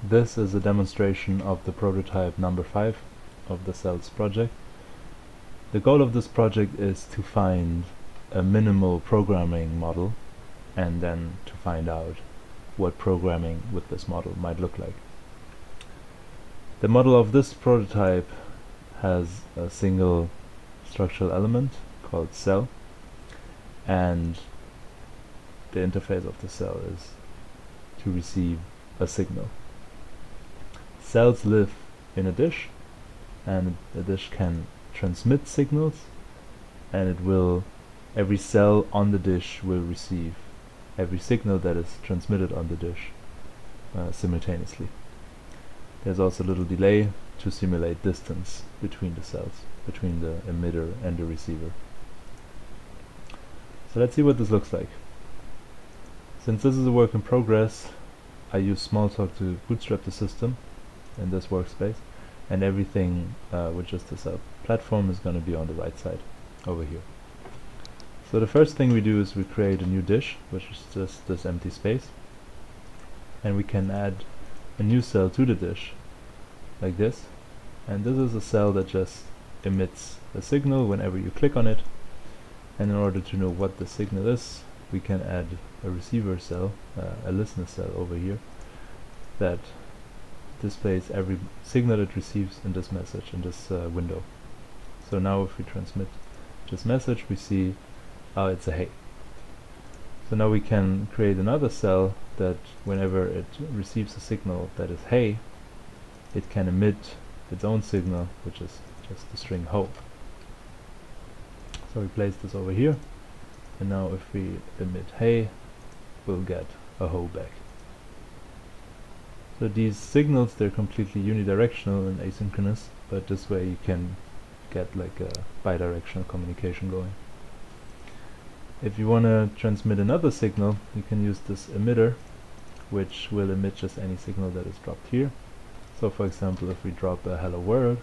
This is a demonstration of the prototype number 5 of the zells project. The goal of this project is to find a minimal programming model and then to find out what programming with this model might look like. The model of this prototype has a single structural element called cell, and the interface of the cell is to receive a signal. Cells live in a dish, and the dish can transmit signals, and every cell on the dish will receive every signal that is transmitted on the dish simultaneously. There's also a little delay to simulate distance between the cells, between the emitter and the receiver. So let's see what this looks like. Since this is a work in progress, I use Smalltalk to bootstrap the system in this workspace, and everything with just the cell platform is going to be on the right side over here. So the first thing we do is we create a new dish, which is just this empty space, and we can add a new cell to the dish like this, and this is a cell that just emits a signal whenever you click on it. And in order to know what the signal is, we can add a receiver cell, a listener cell over here, that displays every signal it receives in this message, in this window. So now if we transmit this message, we see it's a hey. So now we can create another cell that whenever it receives a signal that is hey, it can emit its own signal, which is just the string ho. So we place this over here, and now if we emit hey, we'll get a ho back. So these signals, they're completely unidirectional and asynchronous, but this way you can get like a bidirectional communication going. If you want to transmit another signal, you can use this emitter, which will emit just any signal that is dropped here. So for example, if we drop a hello world,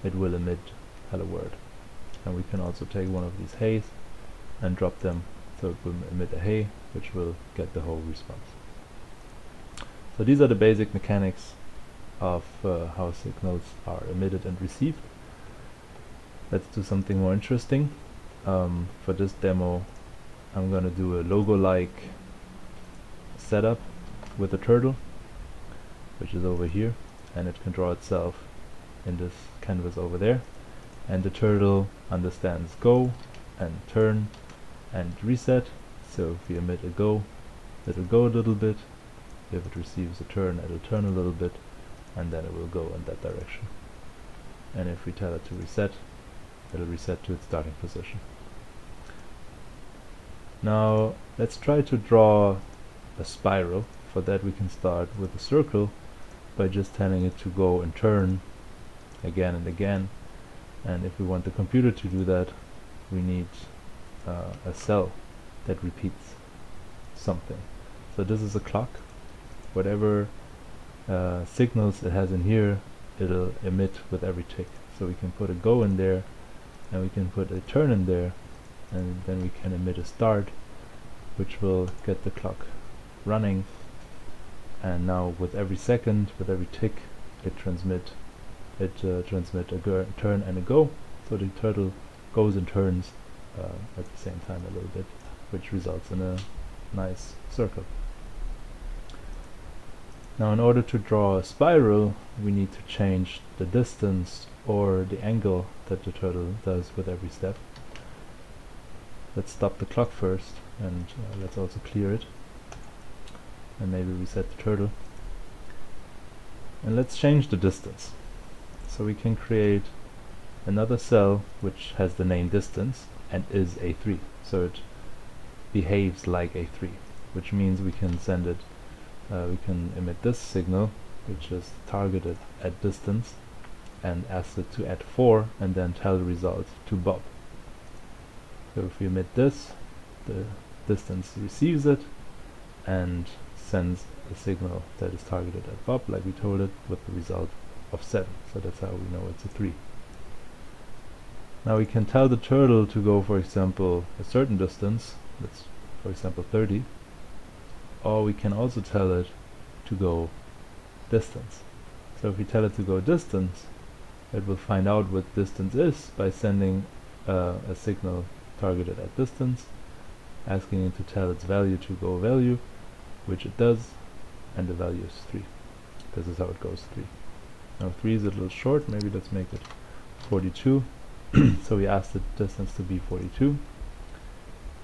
it will emit hello world. And we can also take one of these heys and drop them, so it will emit a hey, which will get the whole response. So these are the basic mechanics of how signals are emitted and received. Let's do something more interesting. For this demo, I'm going to do a logo-like setup with a turtle, which is over here, and it can draw itself in this canvas over there. And the turtle understands go and turn and reset. So if we emit a go, it'll go a little bit. If it receives a turn, it'll turn a little bit, and then it will go in that direction. And if we tell it to reset, it'll reset to its starting position. Now let's try to draw a spiral. For that we can start with a circle by just telling it to go and turn again and again. And if we want the computer to do that, we need a cell that repeats something. So this is a clock. Whatever signals it has in here, it'll emit with every tick. So we can put a go in there, and we can put a turn in there, and then we can emit a start, which will get the clock running. And now with every second, with every tick, it transmit a turn and a go. So the turtle goes and turns at the same time a little bit, which results in a nice circle. Now in order to draw a spiral, we need to change the distance or the angle that the turtle does with every step. Let's stop the clock first, and let's also clear it, and maybe reset the turtle. And let's change the distance. So we can create another cell which has the name distance and is A3. So it behaves like A3, which means we can send it, we can emit this signal, which is targeted at distance, and ask it to add 4 and then tell the result to Bob. So if we emit this, the distance receives it and sends a signal that is targeted at Bob, like we told it, with the result of 7. So that's how we know it's a 3. Now we can tell the turtle to go, for example, a certain distance, let's for example 30, or we can also tell it to go distance. So if we tell it to go distance, it will find out what distance is by sending a signal targeted at distance, asking it to tell its value to go value, which it does, and the value is 3. This is how it goes 3. Now 3 is a little short, maybe let's make it 42. So we ask the distance to be 42,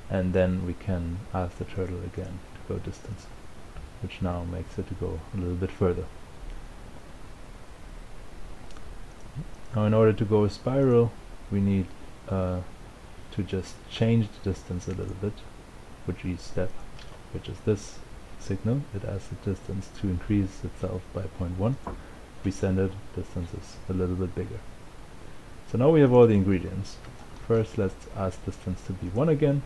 and then we can ask the turtle again to go distance, which now makes it to go a little bit further. Now in order to go a spiral, we need to just change the distance a little bit with each step, which is this signal. It asks the distance to increase itself by 0.1. We send it, distance is a little bit bigger. So now we have all the ingredients. First let's ask distance to be 1 again,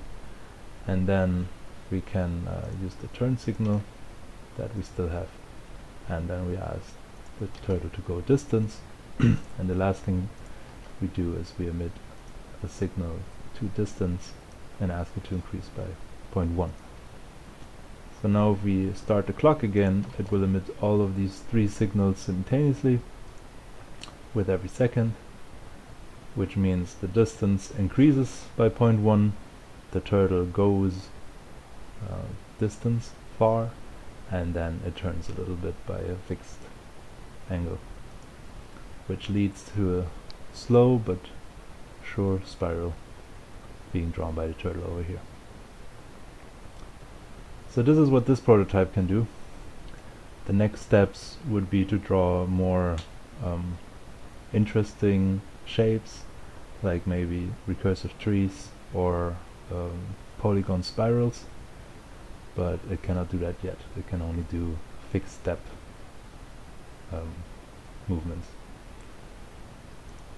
and then we can use the turn signal that we still have, and then we ask the turtle to go distance, and the last thing we do is we emit a signal to distance and ask it to increase by 0.1. So now if we start the clock again, it will emit all of these 3 signals simultaneously with every second, which means the distance increases by 0.1, the turtle goes distance far, and then it turns a little bit by a fixed angle, which leads to a slow but sure spiral being drawn by the turtle over here. So this is what this prototype can do. The next steps would be to draw more interesting shapes, like maybe recursive trees or polygon spirals, but it cannot do that yet. It can only do fixed step movements.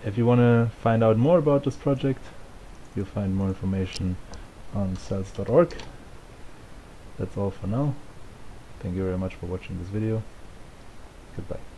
If you want to find out more about this project, you'll find more information on zells.org. That's all for now. Thank you very much for watching this video. Goodbye.